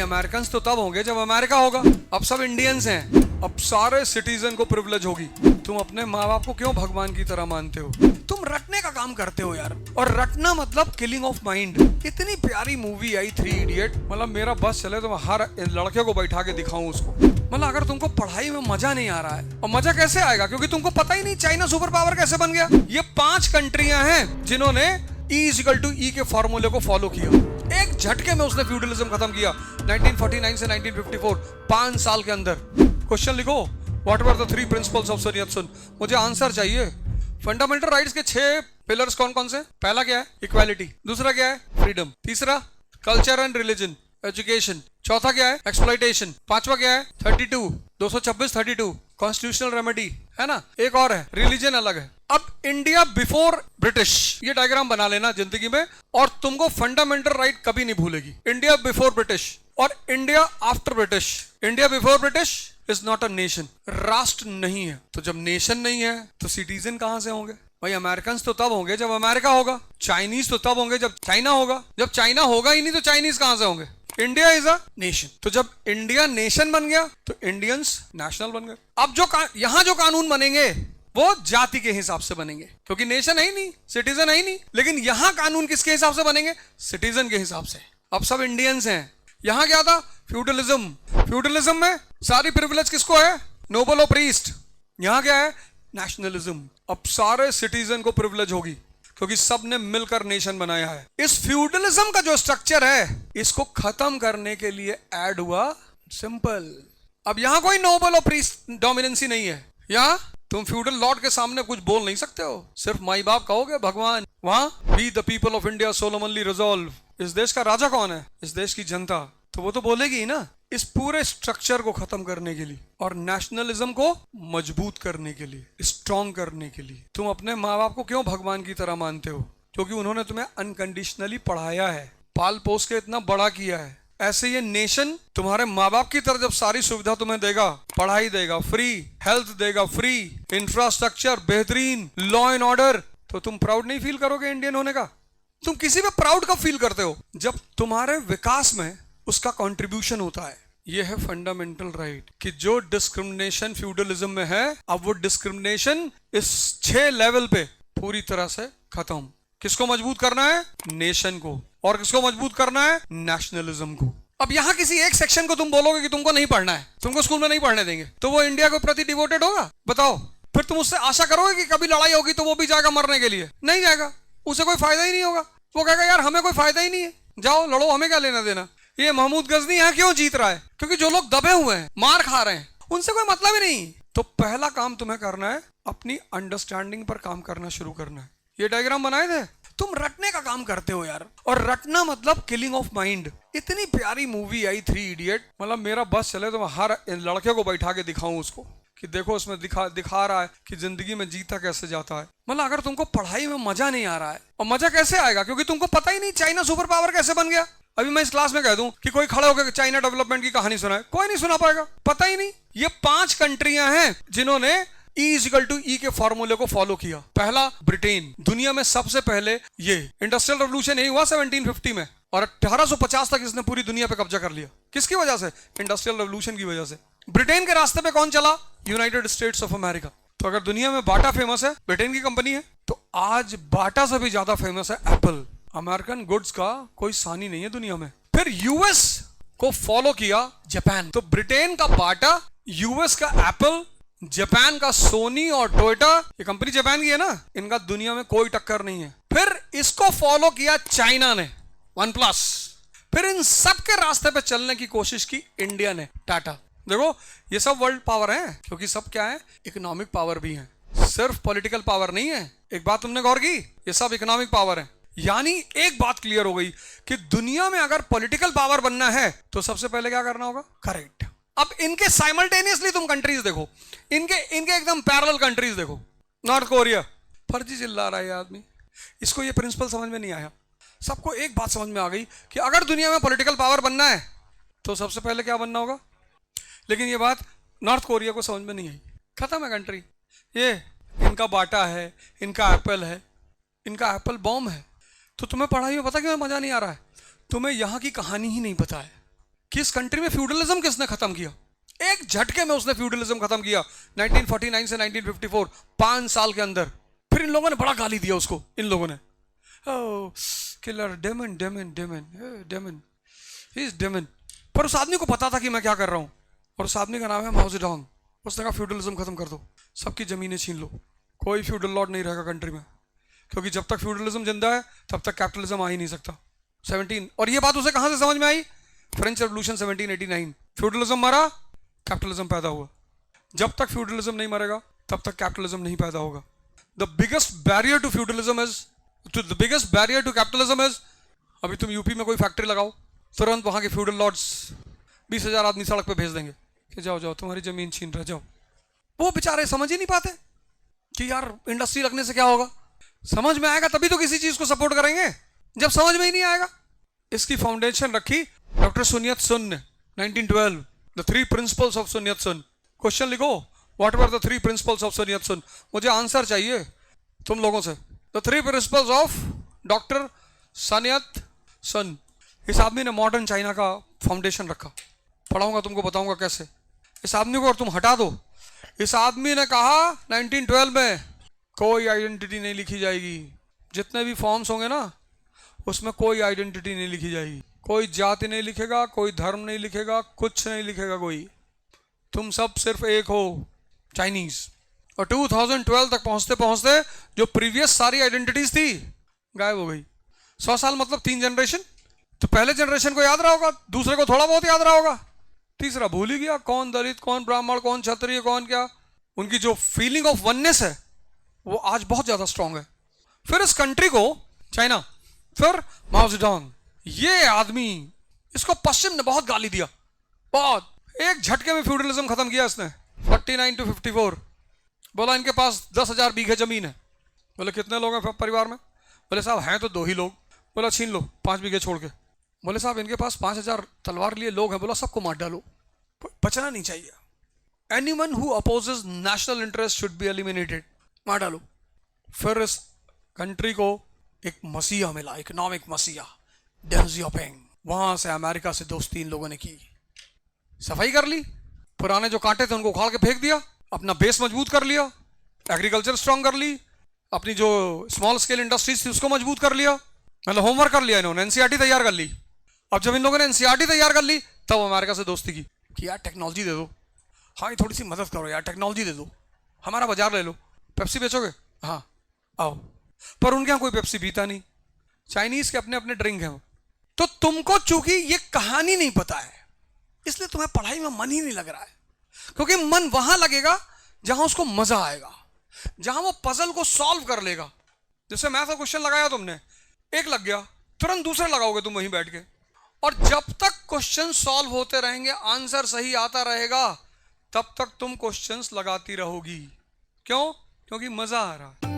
American तो तब होंगे जब अमेरिका होगा। अब सब इंडियंस हैं, अब सारे सिटीजन को प्रिविलेज होगी। तुम अपने माँ बाप को क्यों भगवान की तरह मानते हो? तुम रटने का काम करते हो यार, और रटना मतलब किलिंग ऑफ माइंड। इतनी प्यारी मूवी आई थ्री इडियट, मतलब मेरा बस चले तो मैं हर लड़के को बैठा के दिखाऊं उसको। मतलब अगर तुमको पढ़ाई में मजा नहीं आ रहा है, और मजा कैसे आएगा क्योंकि तुमको पता ही नहीं चाइना सुपर पावर कैसे बन गया। ये 5 कंट्रियां हैं जिन्होंने E=E के फॉर्मूले को फॉलो किया। एक झटके में उसने फ्यूडलिज्म खत्म किया 1949 से 1954, 5 साल के अंदर। क्वेश्चन लिखो, what were the 3 principles of sun Yat-sen? मुझे आंसर चाहिए। फंडामेंटल राइट्स के 6 पिलर्स कौन कौन से? पहला क्या है? इक्वालिटी। दूसरा क्या है? फ्रीडम। तीसरा कल्चर एंड रिलीजन, एजुकेशन। चौथा क्या है? एक्सप्लॉइटेशन। पांचवा क्या है? 226 कॉन्स्टिट्यूशनल रेमेडी, है ना। एक और है, रिलीजन अलग है। अब इंडिया बिफोर ब्रिटिश, ये डायग्राम बना लेना जिंदगी में, और तुमको फंडामेंटल राइट कभी नहीं भूलेगी। इंडिया बिफोर ब्रिटिश और India after British. India before British is not a nation, राष्ट्र नहीं है। तो जब नेशन नहीं है तो सिटीजन कहां से होंगे भाई? अमेरिकन तो तब होंगे जब अमेरिका होगा, चाइनीज तो तब होंगे जब चाइना होगा। जब चाइना होगा ही नहीं तो चाइनीज कहां से होंगे? India is a nation. तो जब इंडिया नेशन बन गया तो इंडियंस नेशनल बन गए। अब जो यहां जो कानून बनेंगे वो जाति के हिसाब से बनेंगे, क्योंकि नेशन है ही नहीं, सिटीजन है ही नहीं। लेकिन यहां कानून किसके हिसाब से बनेंगे? सिटीजन के हिसाब से। अब सब इंडियंस हैं। यहां क्या था? फ्यूडलिज्म। फ्यूडलिज्म में सारी प्रिविलेज किसको है? नोबल और प्रीस्ट। यहां क्या है? नेशनलिज्म। अब सारे सिटीजन को प्रिविलेज होगी क्योंकि सब ने मिलकर नेशन बनाया है। इस फ्यूडलिज्म का जो स्ट्रक्चर है, इसको खत्म करने के लिए ऐड हुआ सिंपल। अब यहां कोई नोबल और प्रीस्ट डोमिनेंसी नहीं है। यहां तुम फ्यूडल लॉर्ड के सामने कुछ बोल नहीं सकते हो, सिर्फ माई बाप कहोगे, भगवान। वहां we the people of India solemnly resolve. इस देश का राजा कौन है? इस देश की जनता। तो वो तो बोलेगी ही ना। इस पूरे स्ट्रक्चर को खत्म करने के लिए और नेशनलिज्म को मजबूत करने के लिए, स्ट्रॉन्ग करने के लिए, तुम अपने माँ बाप को क्यों भगवान की तरह मानते हो? क्योंकि उन्होंने तुम्हें अनकंडीशनली पढ़ाया है, पाल पोस के इतना बड़ा किया है। ऐसे ये नेशन तुम्हारे माँ बाप की तरह जब सारी सुविधा तुम्हें देगा, पढ़ाई देगा फ्री, हेल्थ देगा फ्री, इंफ्रास्ट्रक्चर बेहतरीन, लॉ एंड ऑर्डर, तो तुम प्राउड नहीं फील करोगे इंडियन होने का? तुम किसी पे प्राउड कब फील करते हो? जब तुम्हारे विकास में उसका कंट्रीब्यूशन होता है। यह है फंडामेंटल राइट कि जो डिस्क्रिमिनेशन फ्यूडलिज्म में है, अब वो डिस्क्रिमिनेशन इस 6 लेवल पे पूरी तरह से खत्म। किसको मजबूत करना है? नेशन को। और किसको मजबूत करना है? नेशनलिज्म को। अब यहां किसी एक सेक्शन को तुम बोलोगे कि तुमको नहीं पढ़ना है, तुमको स्कूल में नहीं पढ़ने देंगे, तो वो इंडिया के प्रति डिवोटेड होगा? बताओ। फिर तुम उससे आशा करोगे कि कभी लड़ाई होगी तो वो भी जाएगा मरने के लिए? नहीं जाएगा, उसे कोई फायदा ही नहीं होगा। वो कहेगा यार हमें कोई फायदा ही नहीं है, जाओ लड़ो, हमें क्या लेना देना। ये महमूद गजनी यहाँ क्यों जीत रहा है? क्योंकि जो लोग दबे हुए हैं, मार खा रहे हैं, उनसे कोई मतलब ही नहीं। तो पहला काम तुम्हें करना है, अपनी अंडरस्टैंडिंग पर काम करना शुरू करना है। ये डायग्राम बनाए थे, तुम रटने का काम करते हो यार, और रटना मतलब किलिंग ऑफ माइंड। इतनी प्यारी मूवी आई थ्री इडियट, मतलब मेरा बस चले तो मैं हर लड़के को बैठा के दिखाऊं उसको कि देखो उसमें दिखा रहा है कि जिंदगी में जीता कैसे जाता है। मतलब अगर तुमको पढ़ाई में मजा नहीं आ रहा है, और मजा कैसे आएगा क्योंकि तुमको पता ही नहीं चाइना सुपर पावर कैसे बन गया। अभी मैं इस क्लास में कह दूं कि कोई खड़े होकर चाइना डेवलपमेंट की कहानी सुनाए, कोई नहीं सुना पाएगा, पता ही नहीं। ये 5 कंट्रियां हैं जिन्होंने E=E के फॉर्मूले को फॉलो किया। पहला ब्रिटेन, दुनिया में सबसे पहले ये इंडस्ट्रियल रेवोल्यूशन यही हुआ 1750 में, और 1850 तक इसने पूरी दुनिया पे कब्जा कर लिया। किसकी वजह से? इंडस्ट्रियल रेवोल्यूशन की वजह से। ब्रिटेन के रास्ते पे कौन चला? United states of America. तो अगर दुनिया में बाटा फेमस है, ब्रिटेन की कंपनी है, तो आज बाटा से भी ज्यादा फेमस है एप्पल। अमेरिकन गुड्स का कोई सानी नहीं है दुनिया में। फिर यूएस को फॉलो किया जापान। तो ब्रिटेन का बाटा, यूएस का एप्पल, जापान का सोनी और टोयोटा, ये कंपनी जापान की है ना, इनका दुनिया में कोई टक्कर नहीं है। फिर इसको फॉलो किया चाइना ने, वन प्लस। फिर इन सब के रास्ते पे चलने की कोशिश की इंडिया ने, टाटा। देखो ये सब वर्ल्ड पावर है, क्योंकि सब क्या है? इकोनॉमिक पावर भी है, सिर्फ पॉलिटिकल पावर नहीं है। एक बात तुमने गौर की, ये सब इकोनॉमिक पावर है। यानी एक बात क्लियर हो गई कि दुनिया में अगर पॉलिटिकल पावर बनना है तो सबसे पहले क्या करना होगा? करेक्ट। अब इनके साइमल्टेनियसली तुम कंट्रीज देखो, इनके एकदम पैरेलल कंट्रीज देखो। नॉर्थ कोरिया, फर्जी चिल्ला रहा है ये आदमी, इसको ये प्रिंसिपल समझ में नहीं आया। सबको एक बात समझ में आ गई कि अगर दुनिया में पॉलिटिकल पावर बनना है तो सबसे पहले क्या बनना होगा। लेकिन ये बात नॉर्थ कोरिया को समझ में नहीं आई। खत्म है कंट्री। ये इनका बाटा है, इनका एप्पल है, इनका एप्पल बॉम्ब है। तो तुम्हें पढ़ाई में पता क्यों मजा नहीं आ रहा है? तुम्हें यहाँ की कहानी ही नहीं पता है कि इस कंट्री में फ्यूडलिज्म किसने खत्म किया। एक झटके में उसने फ्यूडलिज्म खत्म किया 1949 से 1954, 5 साल के अंदर। फिर इन लोगों ने बड़ा गाली दिया उसको, इन लोगों ने killer, demon demon demon demon, he is demon. पर उस आदमी को पता था कि मैं क्या कर रहा हूं, और उस आदमी का नाम है माओ जेडोंग। उसने कहा फ्यूडलिज्म खत्म कर दो, सबकी जमीनें छीन लो, कोई फ्यूडल लॉर्ड नहीं रहेगा कंट्री में, क्योंकि जब तक फ्यूडलिज्म जिंदा है तब तक कैपिटलिज्म आ ही नहीं सकता। 17, और ये बात उसे कहां से समझ में आई? French revolution 1789। फ्यूडलिज्म मरा, कैपिटलिज्म पैदा हुआ। जब तक फ्यूडलिज्म नहीं मरेगा तब तक कैपिटलिज्म नहीं पैदा होगा। The biggest barrier to feudalism is, the biggest barrier to capitalism is, अभी तुम यूपी में कोई फैक्ट्री लगाओ, तुरंत वहां के फ्यूडल लॉर्ड्स 20,000 आदमी सड़क पे भेज देंगे कि जाओ जाओ तुम्हारी जमीन छीन रहे जाओ। वो बेचारे समझ ही नहीं पाते कि यार इंडस्ट्री लगने से क्या होगा। समझ में आएगा तभी तो किसी चीज को सपोर्ट करेंगे, जब समझ में ही नहीं आएगा। इसकी फाउंडेशन रखी डॉक्टर सुन यत सुन ने 1912, the 3 principles of Sun Yat Sen. Question लिखो, what were the 3 principles of Sun Yat Sen. मुझे आंसर चाहिए तुम लोगों से। The 3 principles of doctor sun यत-sun। इस आदमी ने मॉडर्न चाइना का फाउंडेशन रखा। पढ़ाऊंगा तुमको, बताऊंगा कैसे। इस आदमी को और तुम हटा दो। इस आदमी ने कहा 1912 में कोई आइडेंटिटी नहीं लिखी जाएगी, जितने भी फॉर्म्स होंगे ना उसमें कोई आइडेंटिटी नहीं लिखी जाएगी, कोई जाति नहीं लिखेगा, कोई धर्म नहीं लिखेगा, कुछ नहीं लिखेगा कोई, तुम सब सिर्फ एक हो, चाइनीज। और 2012 तक पहुंचते पहुंचते जो प्रीवियस सारी आइडेंटिटीज थी गायब हो गई। 100 साल मतलब 3 जनरेशन। तो पहले जनरेशन को याद रहा होगा, दूसरे को थोड़ा बहुत याद रहा होगा, तीसरा भूल ही गया कौन दलित, कौन ब्राह्मण, कौन क्षत्रिय, कौन क्या। उनकी जो फीलिंग ऑफ वननेस है वो आज बहुत ज्यादा स्ट्रांग है। फिर इस कंट्री को चाइना, फिर माओ जेडोंग, ये आदमी, इसको पश्चिम ने बहुत गाली दिया, बहुत। एक झटके में फ्यूडलिज्म खत्म किया इसने 49 to 54। बोला इनके पास 10,000 बीघे जमीन है। बोले कितने लोग हैं परिवार में? बोले साहब हैं तो 2 ही लोग। बोला छीन लो 5 बीघे छोड़ के। बोले साहब इनके पास 5,000 तलवार लिए लोग हैं। बोला सबको मार डालो, बचना नहीं चाहिए। Anyone who opposes national interest should be eliminated, मार डालो। फिर इस कंट्री को एक मसीहा मिला, इकोनॉमिक मसीहा, डेंग जियाओपिंग। वहां से अमेरिका से दोस्ती इन लोगों ने की, सफाई कर ली, पुराने जो कांटे थे उनको उखाड़ के फेंक दिया, अपना बेस मजबूत कर लिया, एग्रीकल्चर स्ट्रांग कर ली, अपनी जो स्मॉल स्केल इंडस्ट्रीज थी उसको मजबूत कर लिया। मतलब होमवर्क कर लिया इन्होंने, एनसीईआरटी तैयार कर ली। अब जब इन लोगों ने एनसीईआरटी तैयार कर ली तब अमेरिका से दोस्ती की कि यार टेक्नोलॉजी दे दो, हाँ ये थोड़ी सी मदद करो यार, टेक्नोलॉजी दे दो, हमारा बाजार ले लो, पेप्सी बेचोगे, हाँ आओ। पर उनके यहाँ कोई पेप्सी पीता नहीं, चाइनीज के अपने अपने ड्रिंक हैं। तो तुमको चूंकि ये कहानी नहीं पता है इसलिए तुम्हें पढ़ाई में मन ही नहीं लग रहा है, क्योंकि मन वहां लगेगा जहां उसको मजा आएगा, जहां वो पजल को सॉल्व कर लेगा। जैसे मैथ का क्वेश्चन लगाया तुमने, एक लग गया, तुरंत दूसरे लगाओगे तुम वहीं बैठ के, और जब तक क्वेश्चन सॉल्व होते रहेंगे, आंसर सही आता रहेगा, तब तक तुम क्वेश्चंस लगाती रहोगी। क्यों? क्योंकि मजा आ रहा है।